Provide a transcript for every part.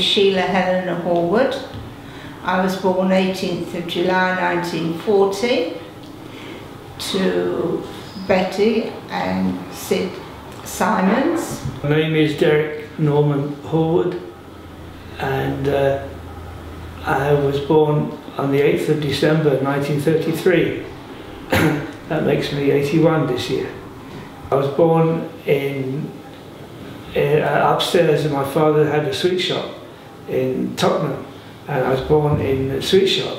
is Sheila Helena Horwood. I was born 18th of July 1940 to Betty and Sid Simons. My name is Derek Norman Horwood, and I was born on the 8th of December 1933. That makes me 81 this year. I was born upstairs, and my father had a sweet shop in Tottenham, and I was born in the sweet shop.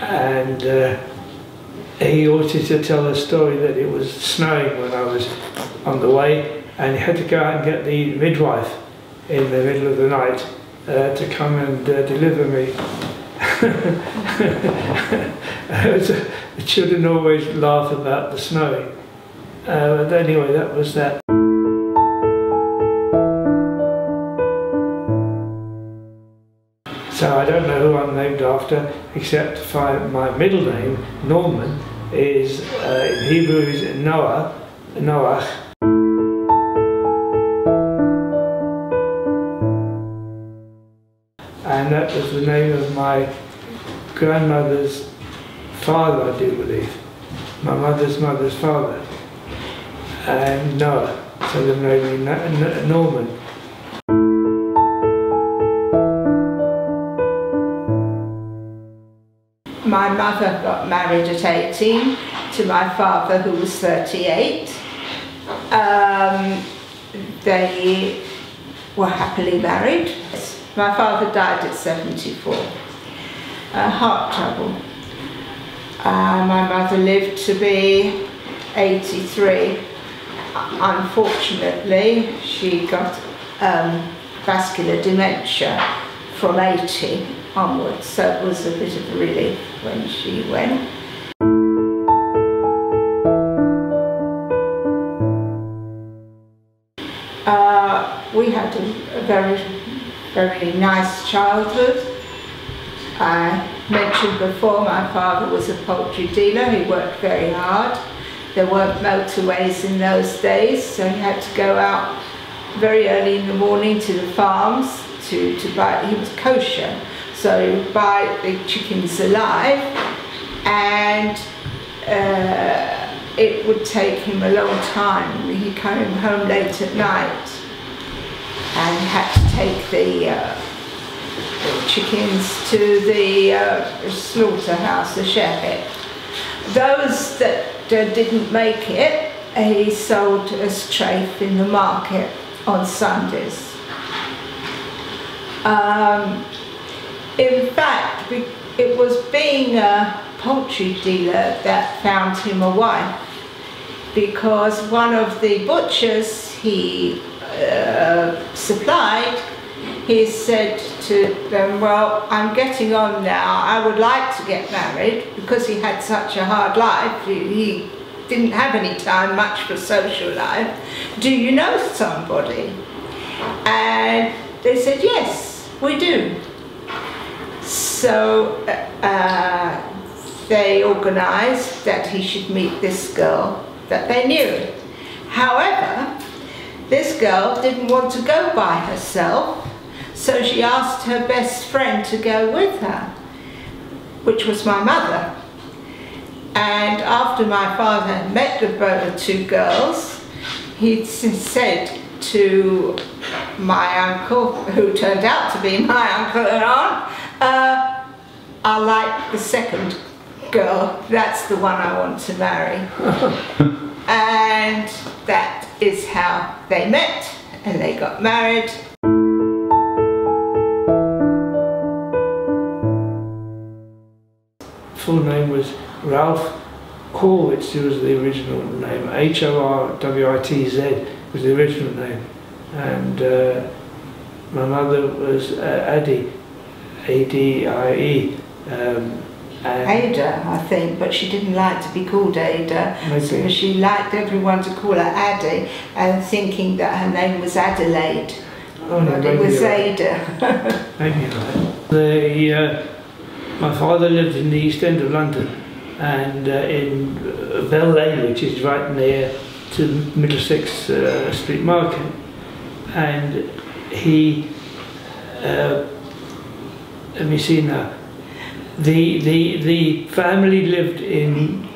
And he wanted to tell a story that it was snowing when I was on the way, and he had to go out and get the midwife in the middle of the night to come and deliver me. The children always laugh about the snowing. But anyway, that was that. So I don't know who I'm named after, except my middle name, Norman, is in Hebrew is Noach. And that was the name of my grandmother's father, I do believe. My mother's mother's father. And Noah, so they made me Norman. My mother got married at 18 to my father, who was 38. They were happily married. My father died at 74, heart trouble. My mother lived to be 83. Unfortunately, she got vascular dementia from 80 onwards, so it was a bit of a relief when she went. We had a very, very nice childhood. I mentioned before my father was a poultry dealer. He worked very hard. There weren't motorways in those days, so he had to go out very early in the morning to the farms to buy. He was kosher, so he would buy the chickens alive, and it would take him a long time. He came home late at night and had to take the chickens to the slaughterhouse, the shed. Those that didn't make it, he sold as trafe in the market on Sundays. In fact, it was being a poultry dealer that found him a wife, because one of the butchers he supplied, he said to them, well, I'm getting on now, I would like to get married, because he had such a hard life, he didn't have any time much for social life. Do you know somebody? And they said, yes, we do. So they organised that he should meet this girl that they knew. However, this girl didn't want to go by herself, so she asked her best friend to go with her, which was my mother. And after my father had met the two girls, he said to my uncle, who turned out to be my uncle and aunt, I like the second girl, that's the one I want to marry. And that is how they met, and they got married. Full name was Ralph Horwitz, who was the original name. H-O-R-W-I-T-Z was the original name. And my mother was Addie, A-D-I-E. Ada, I think, but she didn't like to be called Ada. So she liked everyone to call her Addie, and thinking that her name was Adelaide. Oh, no, but it was right. Ada. Maybe right. My father lived in the East End of London, and in Bell Lane, which is right near to Middlesex Street Market, and he let me see now. The family lived in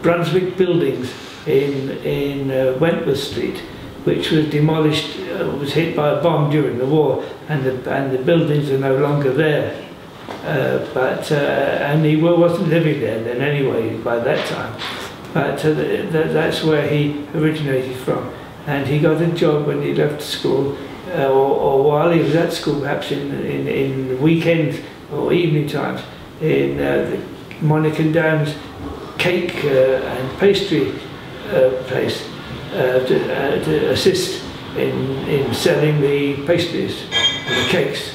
Brunswick Buildings in Wentworth Street, which was demolished, was hit by a bomb during the war, and the buildings are no longer there. And he wasn't living there then anyway by that time. But that's where he originated from. And he got a job when he left school, or while he was at school, perhaps in weekends or evening times, in the Monnican Downs cake and pastry place to assist in selling the pastries and the cakes.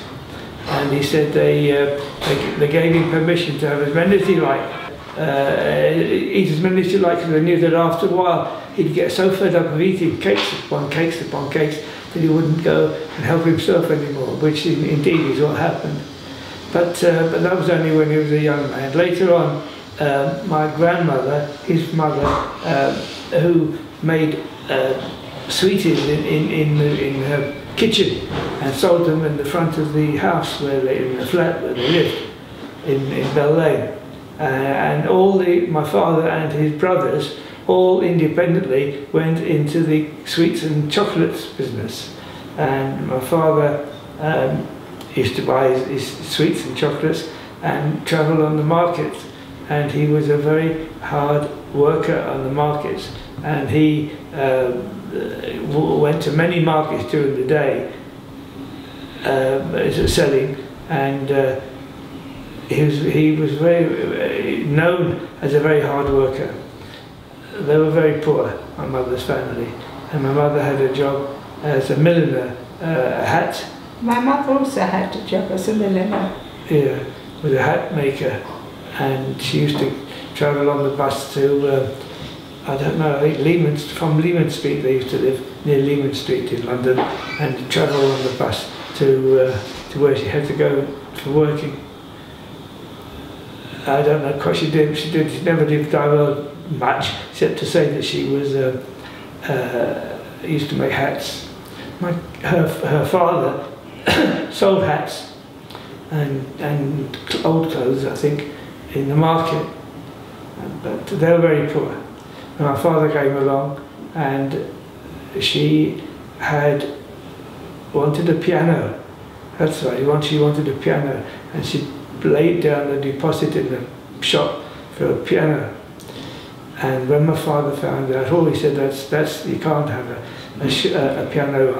And he said they gave him permission to have as many as he liked, eat as many as he liked, because they knew that after a while he'd get so fed up of eating cakes upon cakes upon cakes that he wouldn't go and help himself anymore, which indeed is what happened. But that was only when he was a young man. Later on, my grandmother, his mother, who made sweeties in her kitchen and sold them in the front of the house in the flat where they lived in Bell Lane, and my father and his brothers all independently went into the sweets and chocolates business. And my father used to buy his sweets and chocolates and travel on the market, and he was a very hard worker on the markets, and he went to many markets during the day selling, and he was very known as a very hard worker. They were very poor, my mother's family, and my mother had a job as a milliner, a hat. My mother also had a job as a milliner. Yeah, with a hat maker, and she used to travel on the bus to, I don't know, I think from Leman Street. They used to live near Leman Street in London, and travel on the bus to where she had to go for working. I don't know what she did. She never did divulge much, except to say that she was used to make hats. Her father sold hats and old clothes, I think, in the market, but they were very poor. And my father came along, and she had wanted a piano. That's right, she wanted a piano, and she laid down a deposit in the shop for a piano. And when my father found out, he said, that's you can't have a piano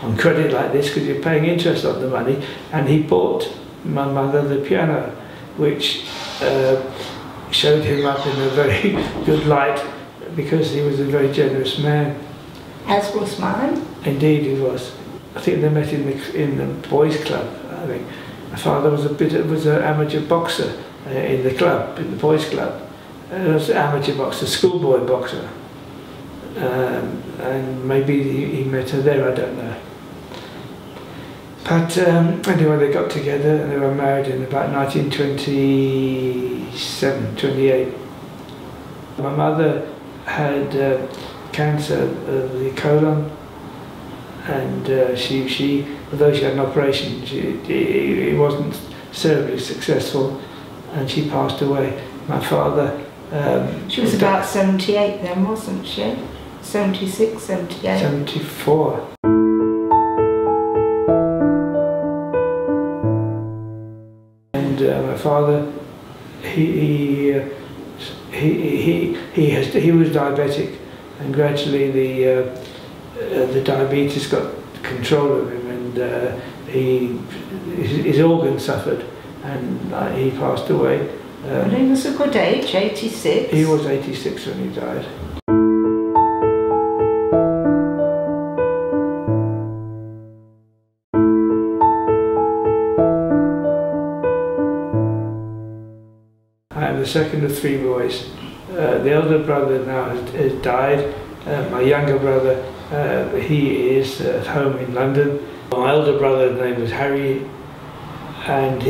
on credit like this, because you're paying interest on the money. And he bought my mother the piano, which showed him up in a very good light, because he was a very generous man. As was mine. Indeed he was. I think they met in the boys' club. I think my father was an amateur boxer in the club, in the boys' club. He was an amateur boxer, schoolboy boxer, and maybe he met her there, I don't know. But anyway, they got together and they were married in about 1927, 28. My mother had cancer of the colon, and she, although she had an operation, it wasn't terribly successful, and she passed away. My father... she was about 78 then, wasn't she? 76, 78? 74. And my father, he was diabetic, and gradually the diabetes got control of him, and his organs suffered, and he passed away. But he was a good age, 86. He was 86 when he died. I am the second of three boys. The elder brother now has died. My younger brother, he is at home in London. My elder brother's name was Harry, and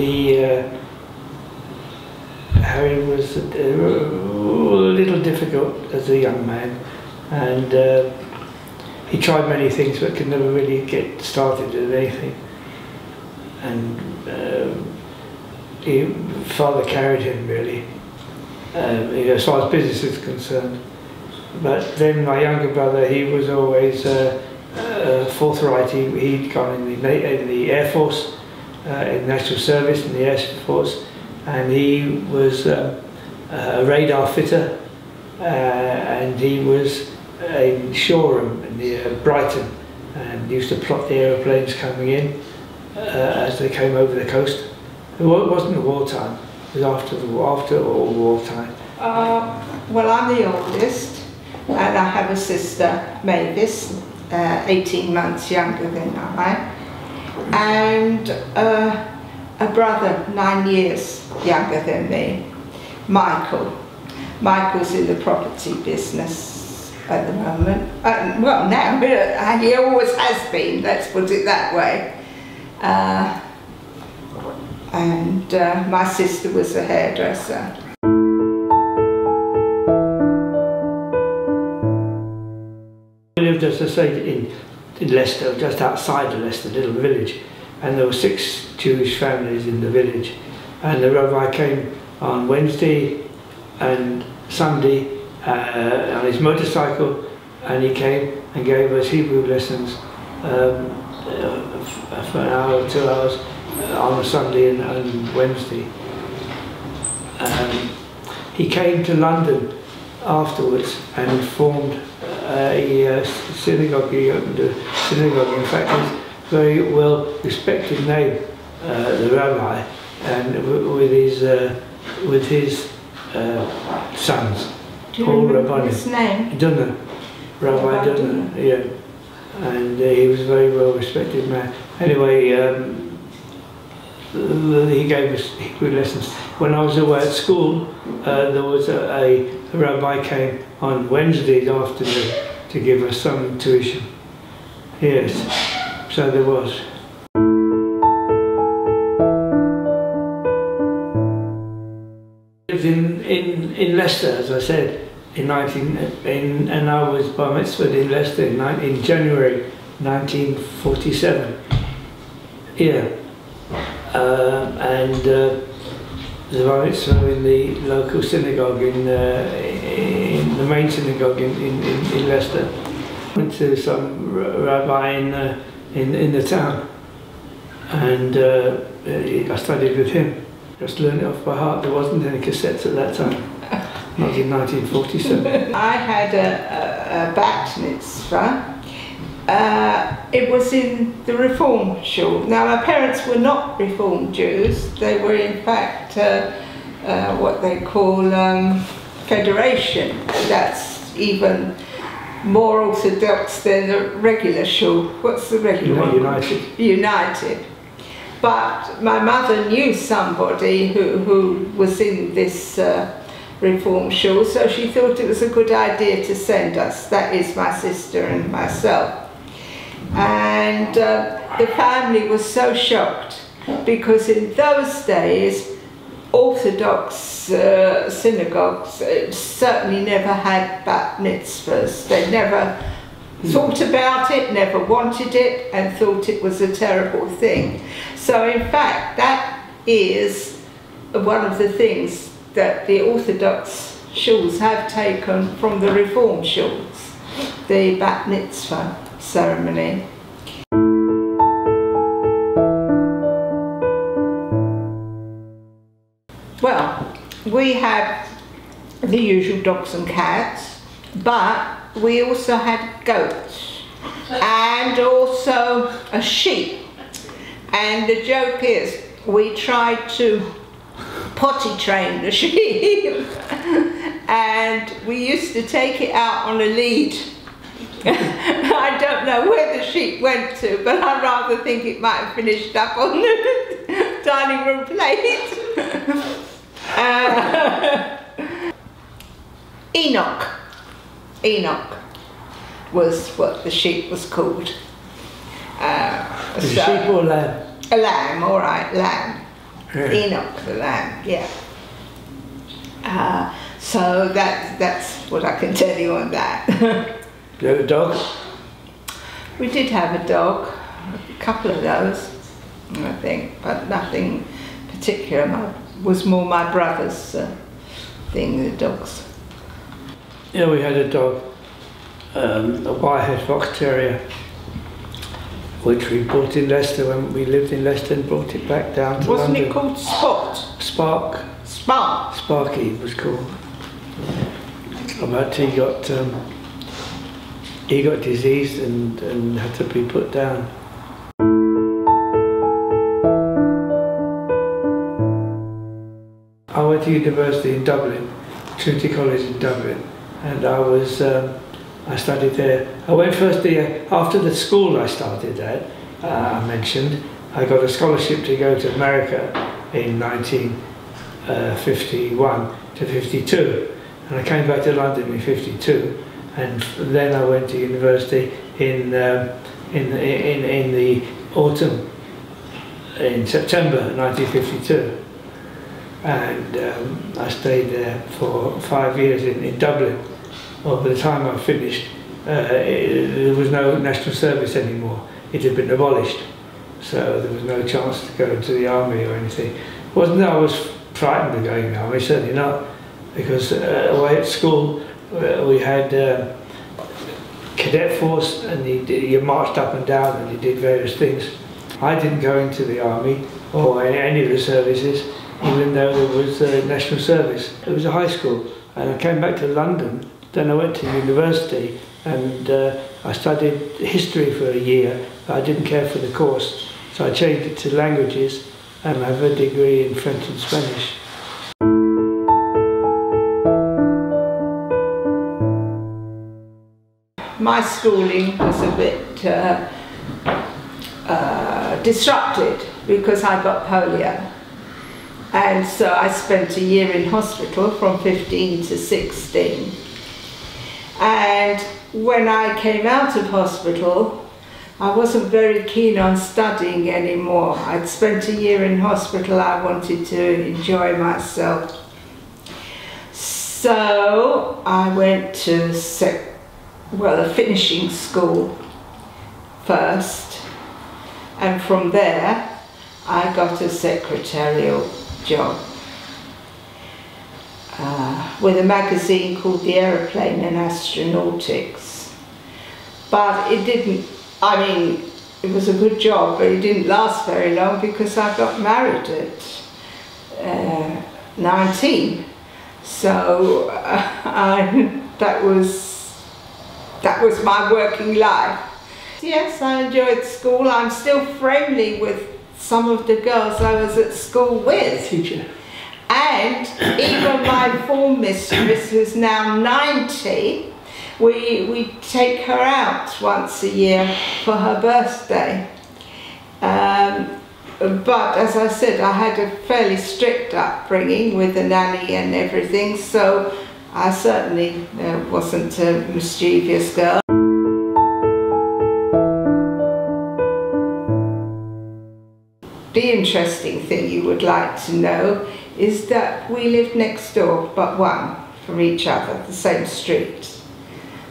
Harry was a little difficult as a young man, and he tried many things but could never really get started at anything. and his father carried him really, as far as business is concerned. But then my younger brother, he was always forthright. He'd gone in the Air Force, in National Service, in the Air Force, and he was a radar fitter, and he was in Shoreham near Brighton, and used to plot the aeroplanes coming in as they came over the coast. It wasn't the wartime, it was after all wartime. Well, I'm the oldest, and I have a sister, Mavis, 18 months younger than I, and a brother 9 years younger than me, Michael. Michael's in the property business at the moment. Well, now, he always has been, let's put it that way. And my sister was a hairdresser. We lived, as I say, in Leicester, just outside of Leicester, a little village, and there were 6 Jewish families in the village, and the rabbi came on Wednesday and Sunday on his motorcycle, and he came and gave us Hebrew lessons for an hour or 2 hours on a Sunday and Wednesday. He came to London afterwards and formed a synagogue. He opened a synagogue. In fact, he's a very well respected name, the rabbi, and with his sons. Do you remember his name? Dunner, Rabbi Dunner, yeah. And he was a very well respected man. Anyway, he gave us Hebrew lessons. When I was away at school, there was a rabbi came on Wednesdays afternoon to give us some tuition. Yes, so there was. Lived in Leicester, as I said, and I was bar mitzvahed in Leicester in January 1947. Yeah, and the bar mitzvah in the local synagogue, in the main synagogue in Leicester. Went to some rabbi in the town, and I studied with him. Just learned it off by heart. There wasn't any cassettes at that time. Not in 1947. I had a bat mitzvah. It was in the Reform shul. Now, my parents were not Reform Jews. They were, in fact, what they call Federation. That's even more orthodox than the regular shul. What's the regular one? United. United. But my mother knew somebody who was in this Reform shul, so she thought it was a good idea to send us. That is my sister and myself. And the family was so shocked, because in those days Orthodox synagogues certainly never had bat mitzvahs. They never thought about it, never wanted it, and thought it was a terrible thing. So in fact, that is one of the things that the Orthodox shuls have taken from the Reform shuls, the bat mitzvah ceremony. Well, we have the usual dogs and cats, but we also had goats and also a sheep. And the joke is, we tried to potty train the sheep and we used to take it out on a lead. I don't know where the sheep went to, but I rather think it might have finished up on the dining room plate. Enoch was what the sheep was called. A sheep or lamb? A lamb, all right, lamb. Yeah. Enoch the lamb, yeah. So that's what I can tell you on that. Do you have a dog? We did have a dog, a couple of those. I think, but nothing particular. Was more my brother's thing, the dogs. Yeah, we had a dog, a white-haired fox terrier, which we bought in Leicester when we lived in Leicester, and brought it back down to Wasn't London. it called Spot? Spark. Spark. Sparky it was called. But he got diseased and had to be put down. I went to university in Dublin, Trinity College in Dublin, and I studied there. I went first year, after the school I started at, I mentioned, I got a scholarship to go to America in 1951 to 52, and I came back to London in 52, and then I went to university in the autumn, in September 1952. And I stayed there for 5 years in Dublin. Well, by the time I finished, there was no national service anymore. It had been abolished, so there was no chance to go into the army or anything. It wasn't that I was frightened of going in the army, certainly not, because away at school we had cadet force, and you marched up and down and you did various things. I didn't go into the army or any of the services, even though there was national service. It was a high school, and I came back to London. Then I went to university, and I studied history for a year. I didn't care for the course, so I changed it to languages, and I have a degree in French and Spanish. My schooling was a bit disrupted because I got polio. And so I spent a year in hospital from 15 to 16. And when I came out of hospital, I wasn't very keen on studying anymore. I'd spent a year in hospital, I wanted to enjoy myself. So I went to a finishing school first, and from there I got a secretarial job with a magazine called The Aeroplane and Astronautics. But it didn't, I mean, it was a good job, but it didn't last very long because I got married at 19. So that was my working life. Yes, I enjoyed school. I'm still friendly with some of the girls I was at school with. Teacher. And even my form mistress, who's now 90, we take her out once a year for her birthday. But as I said, I had a fairly strict upbringing with a nanny and everything, so I certainly wasn't a mischievous girl. The interesting thing you would like to know is that we lived next door, but one from each other, the same street.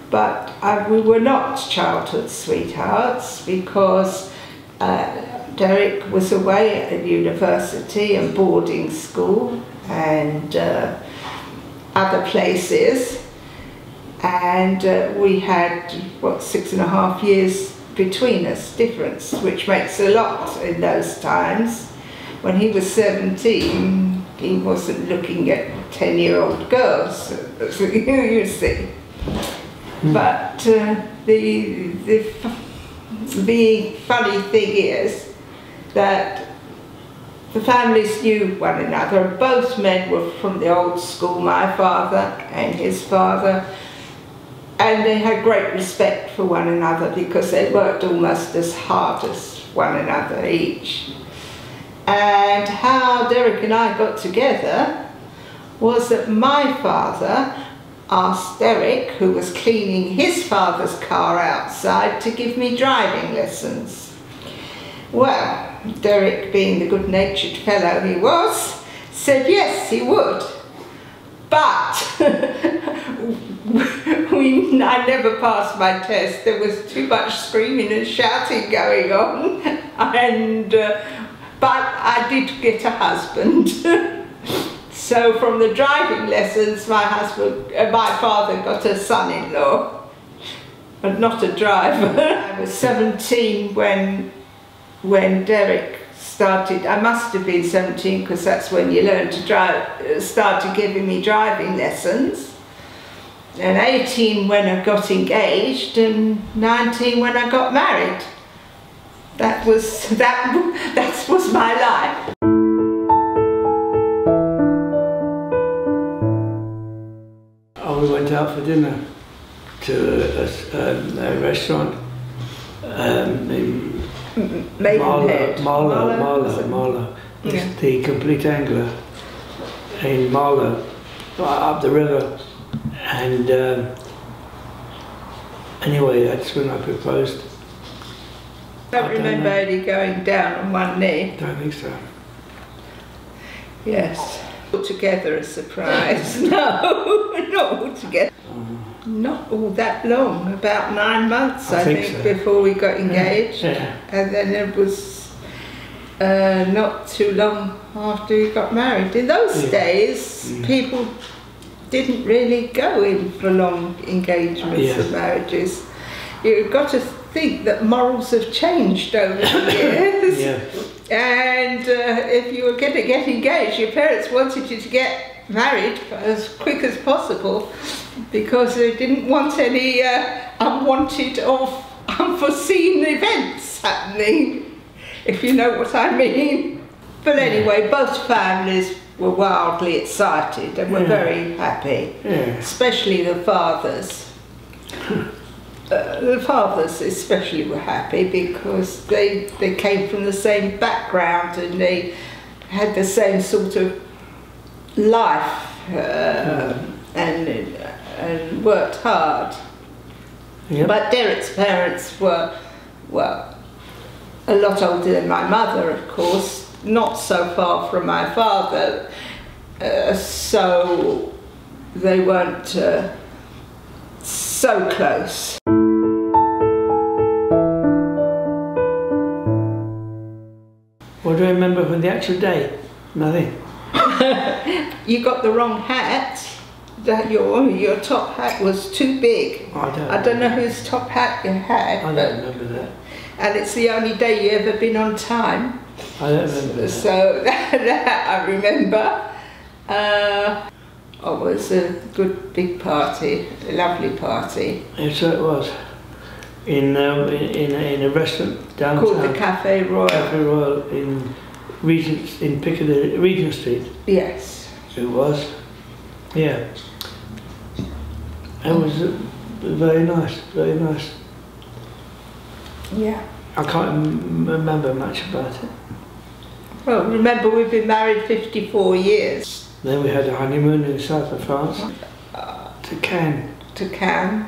But we were not childhood sweethearts because Derek was away at university and boarding school and other places, and we had, what, 6.5 years between us difference, which makes a lot in those times. When he was 17, he wasn't looking at 10-year-old girls, you see. But the funny thing is that the families knew one another. Both men were from the old school, my father and his father, and they had great respect for one another because they worked almost as hard as one another each. And how Derek and I got together was that my father asked Derek, who was cleaning his father's car outside, to give me driving lessons. Well, Derek, being the good-natured fellow he was, said yes, he would. But I never passed my test. There was too much screaming and shouting going on, and But I did get a husband. So from the driving lessons, my father got a son-in-law, but not a driver. I was 17 when Derek started. I must have been 17 because that's when you learn to drive, started giving me driving lessons. And 18 when I got engaged, and 19 when I got married. That was my life. We went out for dinner to a restaurant in Marlow. Yeah. The Complete Angler in Marlow, up the river. And anyway, that's when I proposed. I don't remember only going down on one knee. Don't think so. Yes. Altogether a surprise. No, not altogether. Not all that long, about 9 months I think so. Before we got engaged. Yeah. And then it was not too long after we got married. In those days, people didn't really go in for long engagements and marriages. You've got to think that morals have changed over the years. And if you were going to get engaged, your parents wanted you to get married as quick as possible because they didn't want any unwanted or unforeseen events happening, if you know what I mean. But anyway, both families were wildly excited and were very happy, especially the fathers. The fathers especially were happy because they came from the same background and they had the same sort of life and worked hard. But Derek's parents were, well, a lot older than my mother, of course, not so far from my father, so they weren't so close. What do I remember from the actual day? Nothing. You got the wrong hat. That your top hat was too big. I don't know whose top hat you had. I don't remember that. And it's the only day you ever been on time. I don't remember that. So that I remember. It was a good big party, a lovely party. Yes, it was. In a restaurant downtown. Called the Cafe Royal. Cafe Royal in Piccadilly, Regent Street. Yes. It was. Yeah. It was very nice, very nice. Yeah. I can't remember much about it. Well, remember we've been married 54 years. Then we had a honeymoon in the south of France, to Cannes. To Cannes.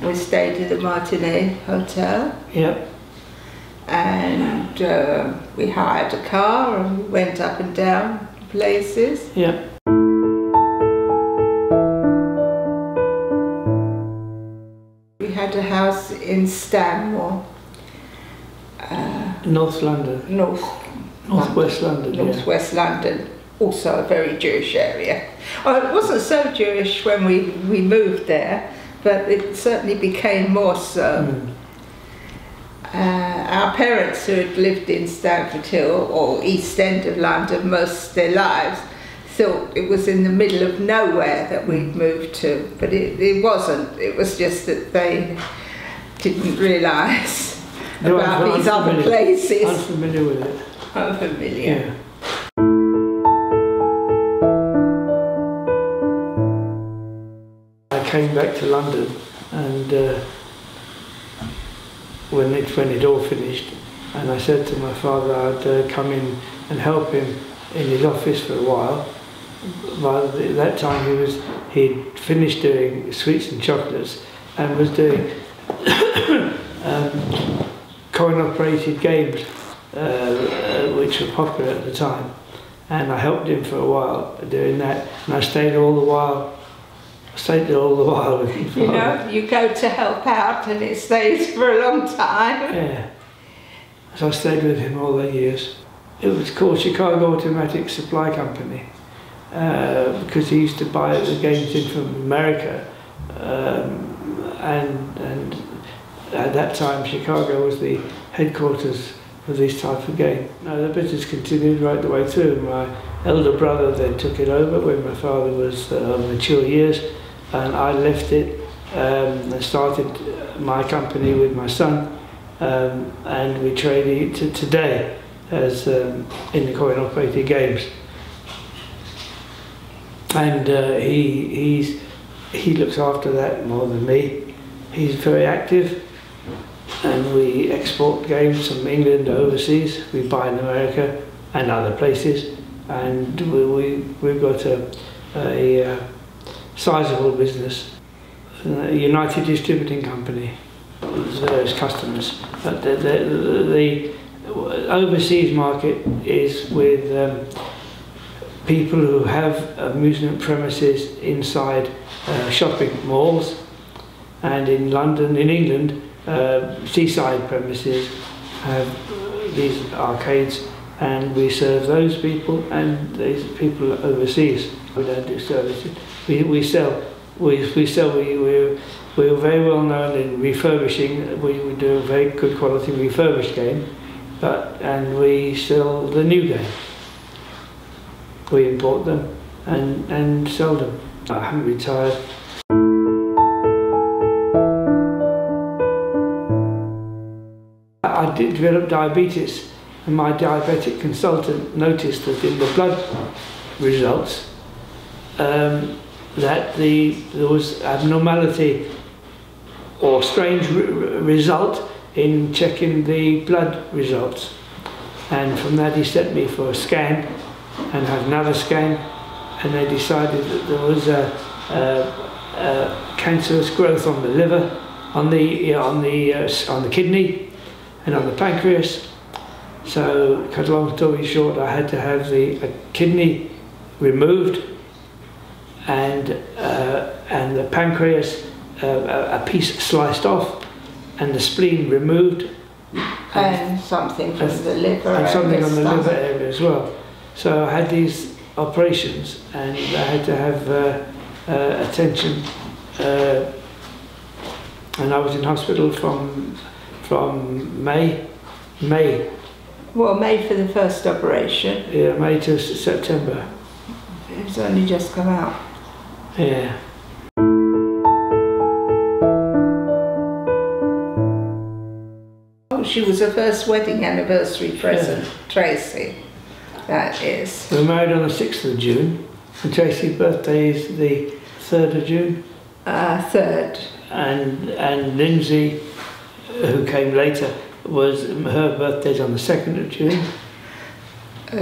We stayed at the Martinet Hotel. Yep. And we hired a car and we went up and down places. Yep. We had a house in Stanmore. North London. Northwest London. Northwest London. Also a very Jewish area. Oh, it wasn't so Jewish when we moved there, but it certainly became more so. Our parents, who had lived in Stamford Hill or East End of London most of their lives, thought it was in the middle of nowhere that we'd moved to, but it wasn't. It was just that they didn't realise about these other places. Unfamiliar with it. Unfamiliar. Yeah. I came back to London, and when it all finished, and I said to my father I'd come in and help him in his office for a while. By that time he'd finished doing sweets and chocolates and was doing coin-operated games, which were popular at the time. And I helped him for a while doing that, and I stayed all the while. With him. You know, you go to help out and it stays for a long time. Yeah. So I stayed with him all the years. it was called Chicago Automatic Supply Company, because he used to buy the games in from America, and at that time Chicago was the headquarters of this type of game. Now, the business continued right the way through. My elder brother then took it over when my father was mature years, and I left it and started my company with my son, and we trade it to today as in the coin operated games. And he looks after that more than me. He's very active, and we export games from England overseas. We buy in America and other places, and we've got a sizable business. A United Distributing Company, various customers. But the overseas market is with people who have amusement premises inside shopping malls, and in London, in England, seaside premises have these arcades, and we serve those people and these people overseas. We don't do services. We sell. We're very well known in refurbishing. We do a very good quality refurbished game, and we sell the new game. We import them and sell them. I haven't retired. I did develop diabetes, and my diabetic consultant noticed that in the blood results that there was abnormality or strange result in checking the blood results, and from that he sent me for a scan and had another scan, and they decided that there was a cancerous growth on the liver, on the kidney and on the pancreas. So, cut a long story short, I had to have the kidney removed, and the pancreas, a piece sliced off, and the spleen removed, and something from the liver, and something on the liver area as well. So I had these operations, and I had to have attention, and I was in hospital from May. Well, May for the first operation. Yeah, May to September. It's only just come out. Yeah. Oh, she was her first wedding anniversary present, yeah. Tracy, that is. We were married on the 6th of June, and Tracy's birthday is the 3rd of June. 3rd. And Lindsay, who came later, her birthday's on the 2nd of June.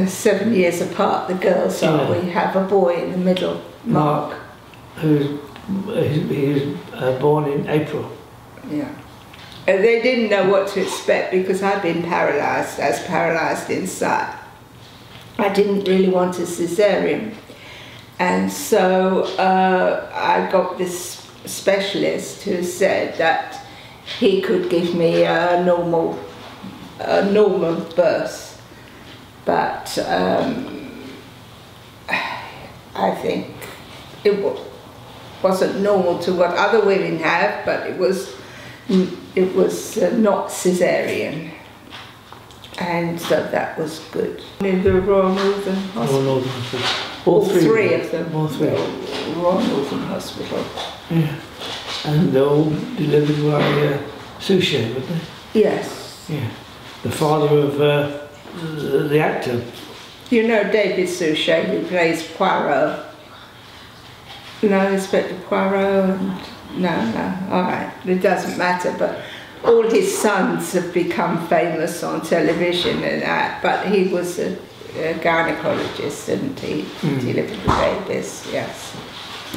7 years apart, the girls are. Yeah. We have a boy in the middle, Mark. He was born in April. Yeah. They didn't know what to expect because I'd been paralysed inside. I didn't really want a cesarean. And so I got this specialist who said that he could give me a normal birth. But I think it wasn't normal to what other women have, but it was not cesarean, and so that was good. In the Royal Northern Hospital. Royal Northern Hospital. All three of them. All three. Royal Northern Hospital. Yeah, and they all delivered by Suchet, weren't they? Yes. Yeah, the father of the actor. You know David Suchet, who plays Poirot. No, Inspector Poirot, no, all right, it doesn't matter, but all his sons have become famous on television and that, but he was a gynecologist, and he delivered the babies, yes.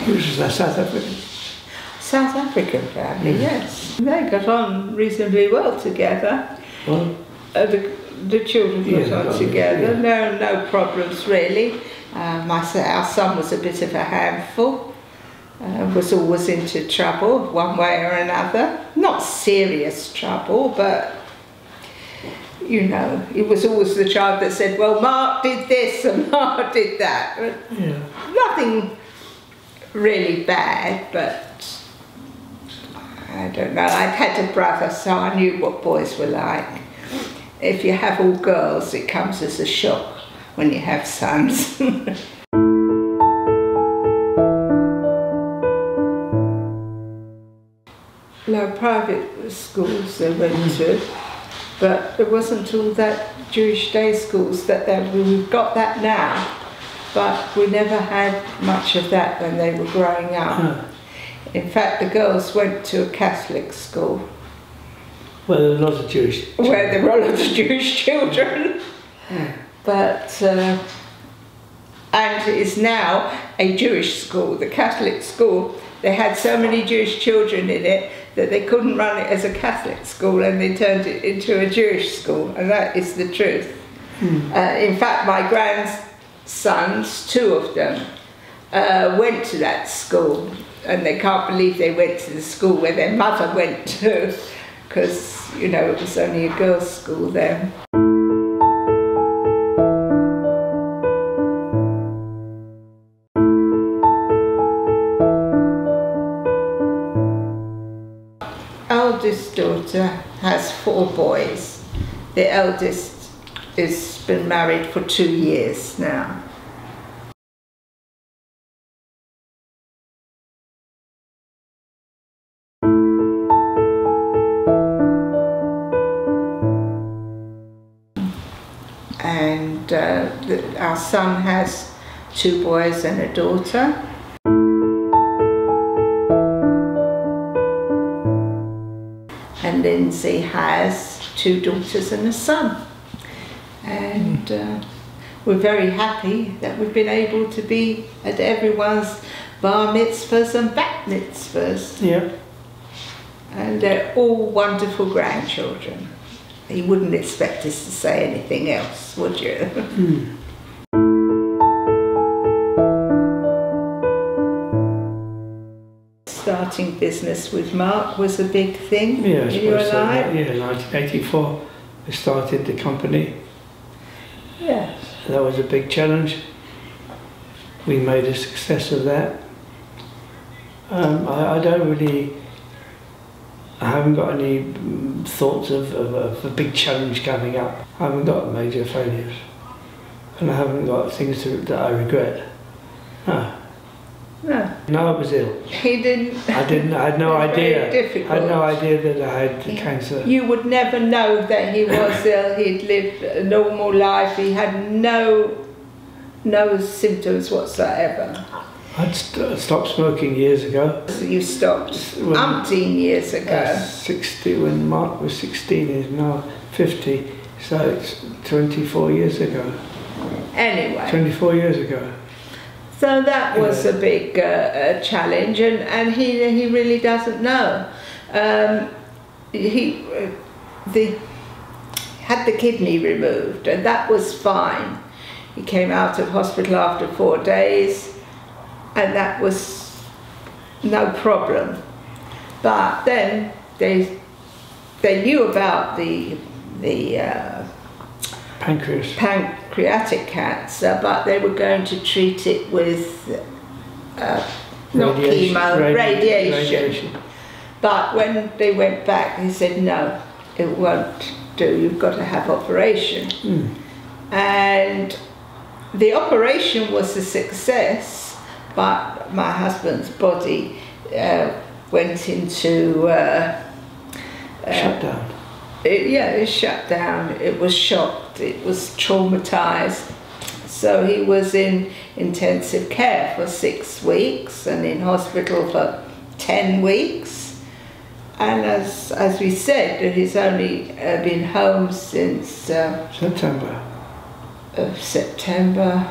He was a South African? South African family, yes. They got on reasonably well together. Well, the children got on together, yeah. No problems really. Our son was a bit of a handful. Was always into trouble one way or another. Not serious trouble, but you know, he was always the child that said, well, Mark did this and Mark did that. But nothing really bad, but I don't know. I'd had a brother, so I knew what boys were like. If you have all girls, it comes as a shock when you have sons. No private schools they went to, but it wasn't all that Jewish day schools that we've got that now, but we never had much of that when they were growing up. In fact, the girls went to a Catholic school. Where there were lots of Jewish children. Where there were lots of Jewish children. But, and it's now a Jewish school, the Catholic school. They had so many Jewish children in it that they couldn't run it as a Catholic school, and they turned it into a Jewish school, and that is the truth. In fact, my grandsons, 2 of them, went to that school, and they can't believe they went to the school where their mother went to, because, you know, it was only a girls' school then. Eldest daughter has 4 boys. The eldest has been married for 2 years now. And our son has 2 boys and a daughter. And Lindsay has 2 daughters and a son. And we're very happy that we've been able to be at everyone's bar mitzvahs and bat mitzvahs. Yeah. And they're all wonderful grandchildren. You wouldn't expect us to say anything else, would you? Starting business with Mark was a big thing in your life? Yeah, 1984 we started the company. Yeah. That was a big challenge. We made a success of that. I haven't got any thoughts of a big challenge coming up. I haven't got major failures. And I haven't got things that I regret. No. No, I was ill. He didn't. I had no idea. Difficult. I had no idea that I had cancer. You would never know that he was ill. He'd lived a normal life. He had no symptoms whatsoever. I'd stopped smoking years ago. So you stopped umpteen years ago. 60 when Mark was 16. He's now 50. So it's 24 years ago. Anyway. 24 years ago. So that was a big challenge, and he really doesn't know. He had the kidney removed, and that was fine. He came out of hospital after 4 days, and that was no problem. But then they knew about the pancreatic cancer, but they were going to treat it with radiation. But when they went back, they said, no, it won't do, you've got to have operation. And the operation was a success, but my husband's body went into shut down. It shut down. It was shocked. It was traumatized. So he was in intensive care for 6 weeks and in hospital for 10 weeks. And as we said, he's only been home since September. September.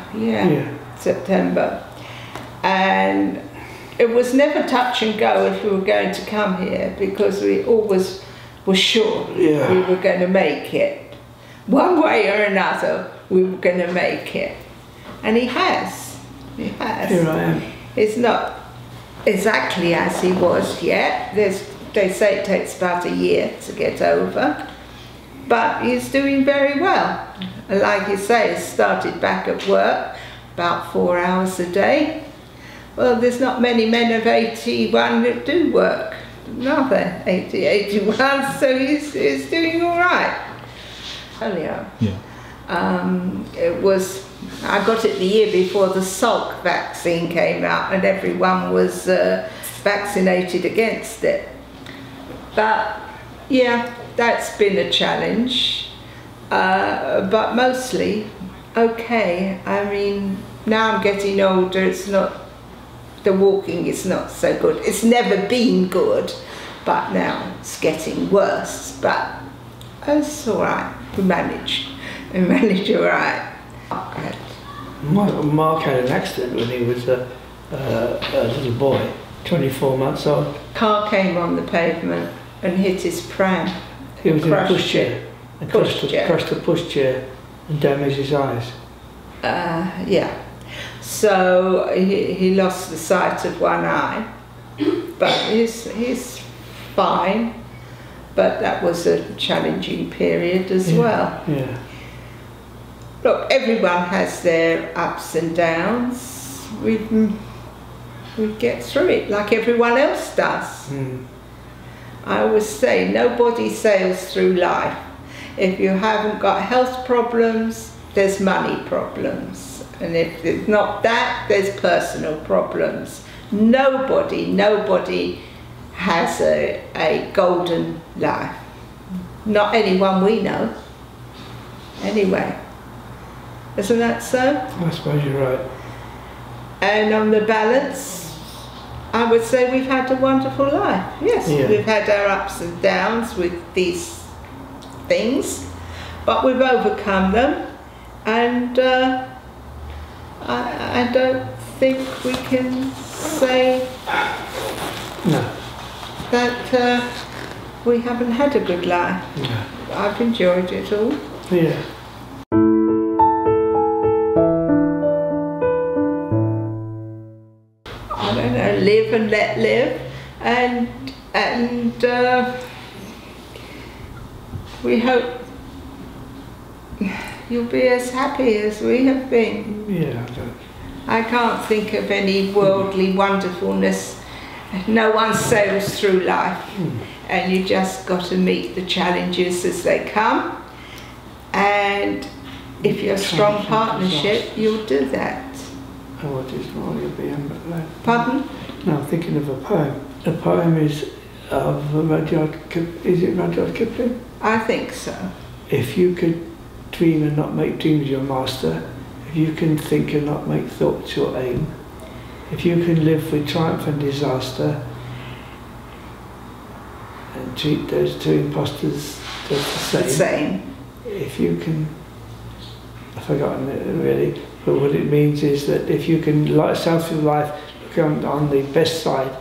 And it was never touch and go if we were going to come here, because we always were sure we were going to make it. One way or another, we were going to make it. And he has. He has. Here I am. It's not exactly as he was yet. They say it takes about a year to get over. but he's doing very well. And like you say, he started back at work about 4 hours a day. Well, there's not many men of 81 that do work. Another 80, 81, so he's doing all right. Polio. Yeah. I got it the year before the Salk vaccine came out, and everyone was vaccinated against it. But yeah, that's been a challenge. But mostly okay. I mean, now I'm getting older, the walking is not so good. It's never been good, but now it's getting worse. But it's all right. We manage all right. Mark had an accident when he was a little boy, 24 months old. Car came on the pavement and hit his pram. He was in a pushchair. Crushed the pushchair and damaged his eyes. Yeah. So he lost the sight of one eye, but he's fine. But that was a challenging period as well. Yeah. Look, everyone has their ups and downs. We get through it like everyone else does. I always say nobody sails through life. If you haven't got health problems, there's money problems. And if it's not that, there's personal problems. Nobody has a golden life. Not anyone we know. Anyway. Isn't that so? I suppose you're right. And on the balance, I would say we've had a wonderful life. Yes, Yeah. We've had our ups and downs with these things, but we've overcome them, and I don't think we can say No. that we haven't had a good life. No. I've enjoyed it all. Yeah. I don't know, live and let live, and we hope you'll be as happy as we have been. Yeah. I can't think of any worldly wonderfulness. No one sails through life, and you just got to meet the challenges as they come, and if you're a strong partnership, you'll do that. Oh, what is more, you'll be Pardon? No, I'm thinking of a poem. The poem is of Rudyard Kipling? I think so. If you could dream and not make dreams your master, if you can think and not make thoughts your aim, if you can live with triumph and disaster, and treat those two impostors just the same. If you can, I've forgotten it really, but what it means is that if you can sail through life, look on the best side,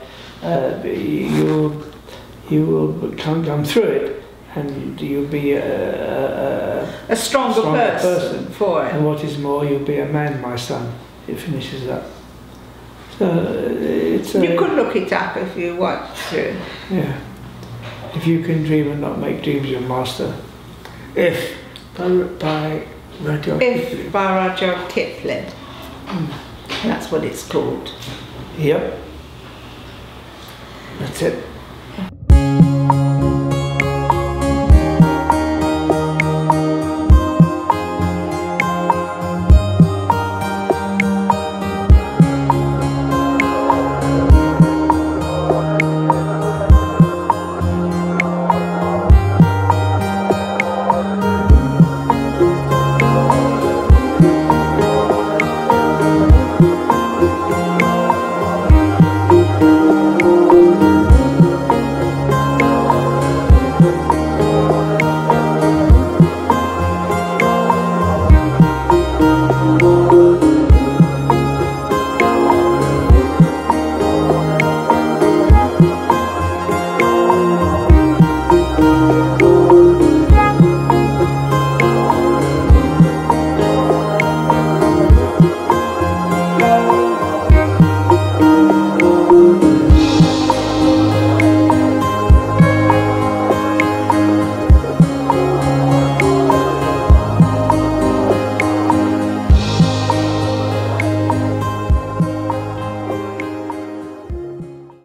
you will come through it, and you'll be a stronger person for it. And what is more, you'll be a man, my son. It finishes up. So you could look it up if you want to. Yeah. If you can dream and not make dreams your master. If by Rudyard Kipling. That's what it's called. Yep. That's it.